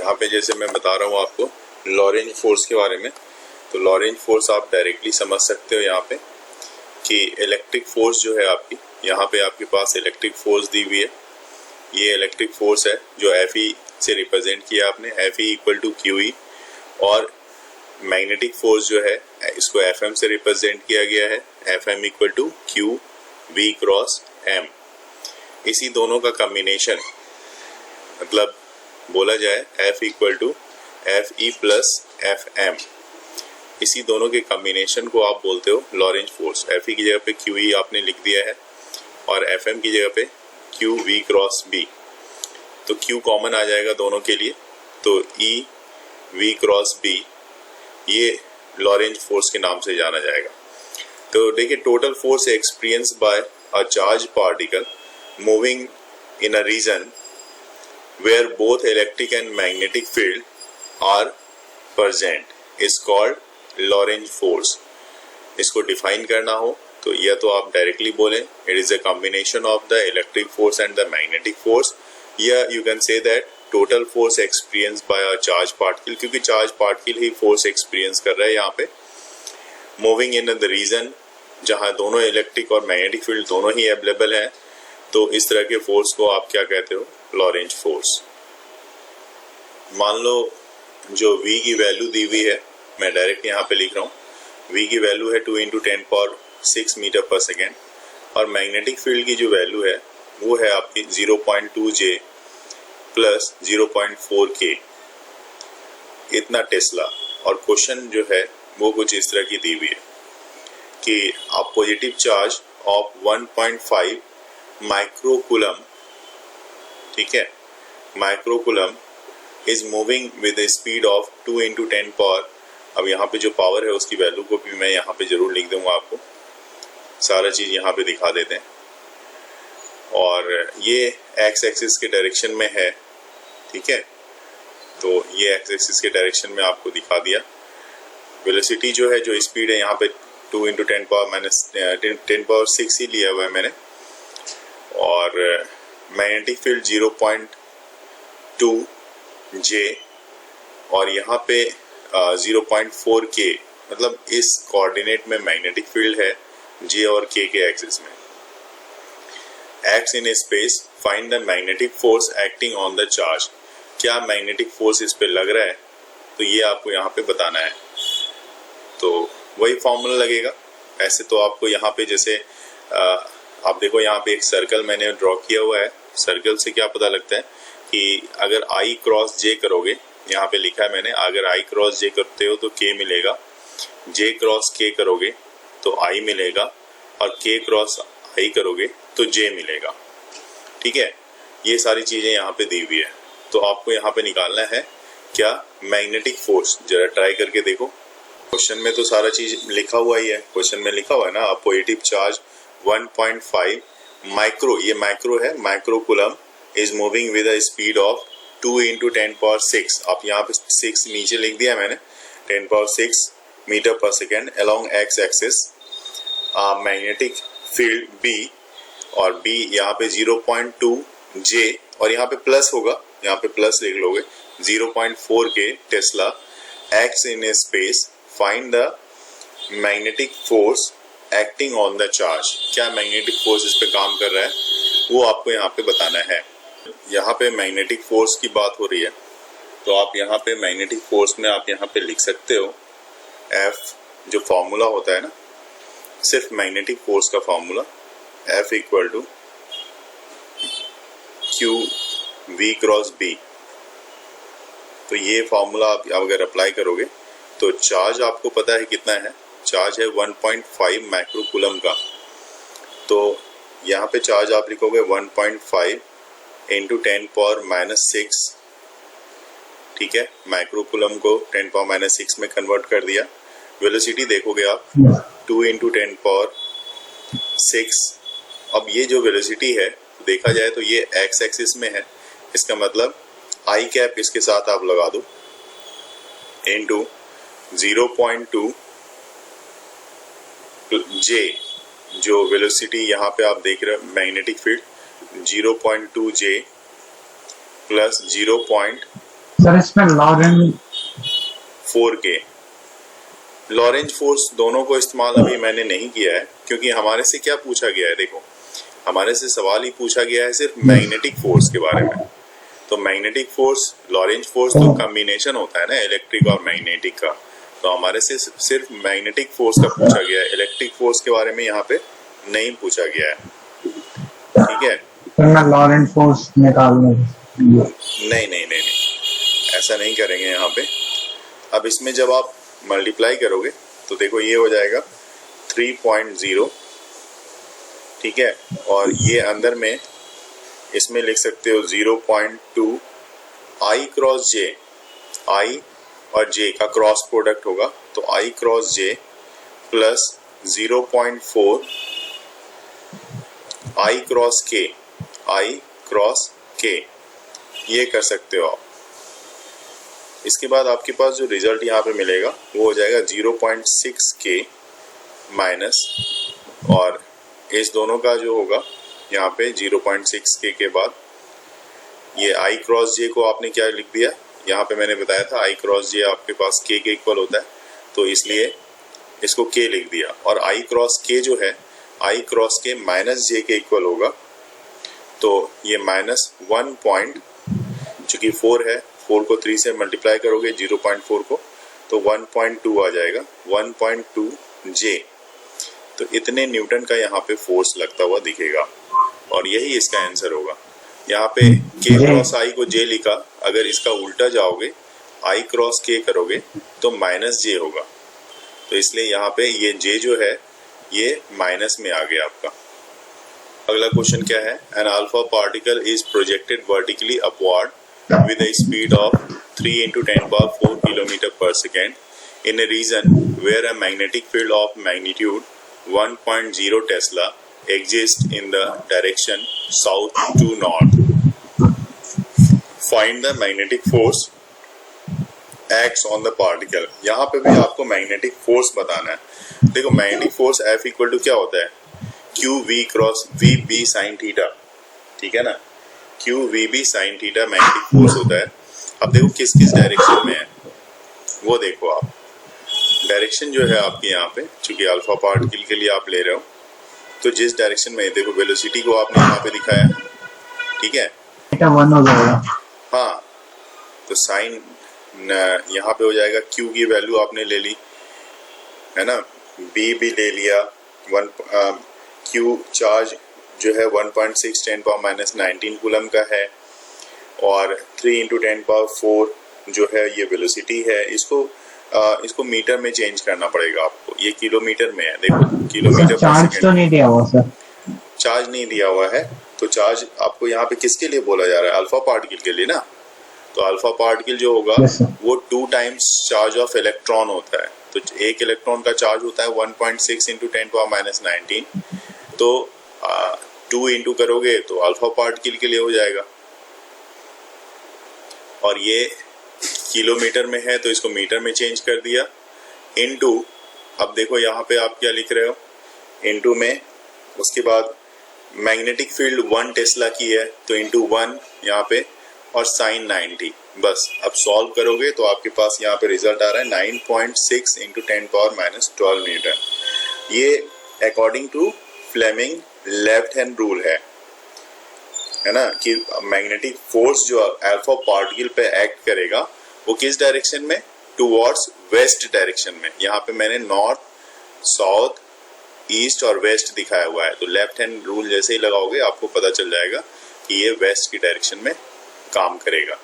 यहाँ पे जैसे मैं बता रहा हूँ आपको लॉरेंज फोर्स के बारे में, तो लॉरेंज फोर्स आप डायरेक्टली समझ सकते हो यहाँ पे कि इलेक्ट्रिक फोर्स जो है आपकी, यहाँ पे आपके पास इलेक्ट्रिक फोर्स दी हुई है। ये इलेक्ट्रिक फोर्स है जो Fe से रिप्रेजेंट किया आपने, Fe इक्वल टू QE, और मैग्नेटिक फोर्स जो है इसको Fm से रिप्रेजेंट किया गया है, Fm equal to QV cross M। इसी दोनों का कॉम्बिनेशन, मतलब बोला जाए F equal to Fe plus Fm, इसी दोनों के कॉम्बिनेशन को आप बोलते हो लॉरेंज फोर्स। Fe की जगह पे QE आपने लिख दिया है और Fm की जगह पे QV क्रॉस B, तो Q कॉमन आ जाएगा दोनों के लिए, तो EV क्रॉस B ये लॉरेंज फोर्स के नाम से जाना जाएगा। तो देखिए, total force experience by a charge particle moving in a region where both electric and magnetic field are present is called Lorentz force. इसको डिफाइन करना हो तो यह तो आप डायरेक्टली बोलें, it is a combination of the electric force and the magnetic force, या you can say that total force experience by a charge particle, क्योंकि चार्ज पार्टिकल ही फोर्स एक्सपीरियंस कर रहा है यहाँ पे, मूविंग इन द रीजन जहाँ दोनों electric और मैग्नेटिक फील्ड दोनों ही अवेलेबल हैं। तो इस तरह के फोर्स को आप क्या कहते हो? Lorentz force. मान लो जो V की वैल्यू दी हुई है, मैं डायरेक्ट यहाँ पे लिख रहा हूँ, V की वैल्यू है 2 × 10⁶ मीटर पर सेकेंड, और मैग्नेटिक फील्ड की जो वैल्यू है वो है आपकी 0.2 J प्लस 0.4 K, इतना टेस्ला। और क्वेश्चन जो है वो कुछ इस तरह की दी हुई है कि a positive charge of 1.5 microcoulomb, ठीक है, microcoulomb is moving with speed of 2 × 10 power. अब यहाँ पे जो पावर है उसकी वैल्यू को भी मैं यहाँ पे जरूर लिख दूंगा, आपको सारा चीज यहाँ पे दिखा देते हैं। और ये एक्स एक्सिस के डायरेक्शन में है, ठीक है, तो ये एक्स एक्सिस के डायरेक्शन में आपको दिखा दिया। वेलोसिटी जो है, जो स्पीड है यहाँ पे 2 × 10⁻6 ही लिया हुआ है मैंने, और मैग्नेटिक फील्ड 0.2 J और यहाँ पे 0.4 K, मतलब इस कोऑर्डिनेट में मैग्नेटिक फील्ड है J और K के एक्सिस में। Acts in space, find the magnetic force acting on the charge. क्या मैग्नेटिक फोर्स इस पे लग रहा है, तो ये आपको यहाँ पे बताना है। तो वही फॉर्मूला लगेगा। ऐसे तो आपको यहाँ पे जैसे आप देखो, यहाँ पे एक सर्कल मैंने ड्रॉ किया हुआ है। सर्कल से क्या पता लगता है कि अगर I क्रॉस J करोगे, यहाँ पे लिखा है मैंने, अगर I क्रॉस J करते हो तो K मिलेगा, J क्रॉस K करोगे तो I मिलेगा, और K क्रॉस I करोगे तो J मिलेगा, ठीक है। ये सारी चीजें यहाँ पे दी हुई है। तो आपको यहाँ पे निकालना है क्या? Magnetic force. जरा ट्राई करके देखो, क्वेश्चन में तो सारा चीज लिखा हुआ ही है। क्वेश्चन में लिखा हुआ है ना, अ पॉजिटिव चार्ज 1.5 माइक्रो, ये माइक्रो है, microcoulomb is moving with a speed of 2 × 10⁶। आप यहाँ पे 6 नीचे लिख दिया मैंने, 10⁶ मीटर पर second along x axis. Magnetic field B, और B यहाँ पे 0.2 J, और यहाँ पे प्लस होगा, यहाँ पे प्लस लिख लोगे, 0.4 K Tesla. Acts in space, find the magnetic force acting on the charge. क्या मैग्नेटिक फोर्स इस पे काम कर रहा है वो आपको यहाँ पे बताना है। यहाँ पे मैग्नेटिक फोर्स की बात हो रही है, तो आप यहाँ पे मैग्नेटिक फोर्स में आप यहाँ पे लिख सकते हो F, जो फॉर्मूला होता है ना, सिर्फ मैग्नेटिक फोर्स का formula F equal to QV cross B। तो ये फॉर्मूला आप अगर अप्लाई करोगे तो चार्ज आपको पता है कितना है, चार्ज है 1.5 माइक्रोकूलम का। तो यहाँ पे चार्ज आप लिखोगे 1.5 × 10⁻⁶, ठीक है, माइक्रोकूलम को 10⁻⁶ में कन्वर्ट कर दिया। वेलोसिटी देखोगे आप 2 × 10⁻⁶। अब ये जो वेलोसिटी है देखा जाए तो ये एक्स एक्सिस में है, इसका मतलब I कैप इसके साथ आप लगा दो, इंटू 0.2 J, जो वेलोसिटी यहाँ पे आप देख रहे हो magnetic field 0.2 J plus sir इसमें लॉरेंट 4K लॉरेंज फोर्स दोनों को इस्तेमाल अभी मैंने नहीं किया है, क्योंकि हमारे से क्या पूछा गया है, देखो हमारे से सवाल ही पूछा गया है सिर्फ मैग्नेटिक फोर्स के बारे में। तो मैग्नेटिक फोर्स लॉरेंज फोर्स तो कॉम्बिनेशन होता है ना इलेक्ट्रिक और मैग्नेटिक का, तो हमारे से सिर्फ मैग्नेटिक फोर्स का पूछा गया है, इलेक्ट्रिक फोर्स के बारे में यहाँ पे नहीं पूछा गया है। ठीक है, सर मैं लॉरेंट फोर्स निकालने नहीं, ऐसा नहीं करेंगे यहाँ पे। अब इसमें जब आप मल्टीप्लाई करोगे तो देखो ये हो जाएगा 3.0, ठीक है, और ये अंदर में इसमें लिख सकते हो 0.2 I क्रॉस जे, I और J का क्रॉस प्रोडक्ट होगा, तो I cross J plus 0.4 I cross K, I cross K, ये कर सकते हो आप। इसके बाद आपके पास जो रिजल्ट यहाँ पे मिलेगा वो हो जाएगा 0.6K माइनस, और इस दोनों का जो होगा यहाँ पे 0.6K के बाद ये I क्रॉस J को आपने क्या लिख दिया, यहाँ पे मैंने बताया था I क्रॉस J आपके पास K के इक्वल होता है, तो इसलिए इसको K लिख दिया, और I क्रॉस K जो है I cross K minus J के इक्वल होगा, तो ये माइनस 1. चूंकि 4 है, 4 को 3 से मल्टीप्लाई करोगे 0.4 को, तो 1.2 आ जाएगा, 1.2 J। तो इतने न्यूटन का यहाँ पे फोर्स लगता हुआ दिखेगा, और यही इसका आंसर होगा। यहाँ पे K क्रॉस I को J लिखा, अगर इसका उल्टा जाओगे I क्रॉस K करोगे तो माइनस J होगा, तो इसलिए यहाँ पे ये J जो है ये माइनस में आ गया आपका। अगला क्वेश्चन क्या है, an alpha particle is projected vertically upward with a speed of 3 × 10⁴ km per second in a region where a magnetic field of magnitude 1.0 Tesla exists in the direction south to north. Find the magnetic force acts on the particle. यहाँ पे भी आपको magnetic force बताना है। देखो magnetic force F equal to क्या होता है, QV cross VB sine theta, ठीक है ना, QVB sine theta magnetic force होता है। अब देखो किस किस डायरेक्शन में है, वो देखो आप, डायरेक्शन जो है आपके यहाँ पे, चूंकि अल्फा पार्टिकल के लिए आप ले रहे हो, तो जिस डायरेक्शन में देखो वेलोसिटी को आपने यहाँ पे दिखाया, ठीक है, 1 हो जाएगा। हाँ, तो साइन यहाँ पे हो जाएगा, Q की वैल्यू आपने ले ली है ना, B भी ले लिया, Q चार्ज जो है 1.6 10⁻⁻19 कूलम का है, और 3 × 10⁴ जो है ये वेलोसिटी है। इसको मीटर में चेंज करना पड़ेगा आपको, ये किलोमीटर में है, देखो किलोमीटर पर चार्ज तो नहीं दिया हुआ सर, चार्ज नहीं दिया हुआ है, तो चार्ज आपको यहाँ पे किसके लिए बोला जा रहा है, अल्फा पार्टिकल के लिए ना, तो अल्फा पार्टिकल जो होगा वो 2 टाइम्स चार्ज ऑफ इलेक्ट्रॉन होता है, तो एक इलेक्ट्रॉन का चार्ज होता है 1.6 × 10⁻⁻19, तो 2 इंटू करोगे तो अल्फा पार्टिकल के लिए हो जाएगा, और ये किलोमीटर में है तो इसको मीटर में चेंज कर दिया, इनटू, अब देखो यहाँ पे आप क्या लिख रहे हो, इनटू में, उसके बाद मैग्नेटिक फील्ड 1 टेस्ला की है तो इनटू 1 यहाँ पे, और साइन 90, बस। अब सॉल्व करोगे तो आपके पास यहाँ पे रिजल्ट आ रहा है 9.6 × 10⁻12 न्यूटन। ये according to Fleming left hand rule है ना, कि मैग्नेटिक फोर्स जो अल्फा पार्टिकल पे एक्ट करेगा वो किस डायरेक्शन में, टुवर्ड्स वेस्ट डायरेक्शन में। यहाँ पे मैंने नॉर्थ, साउथ, ईस्ट और वेस्ट दिखाया हुआ है, तो लेफ्ट हैंड रूल जैसे ही लगाओगे आपको पता चल जाएगा कि ये वेस्ट की डायरेक्शन में काम करेगा।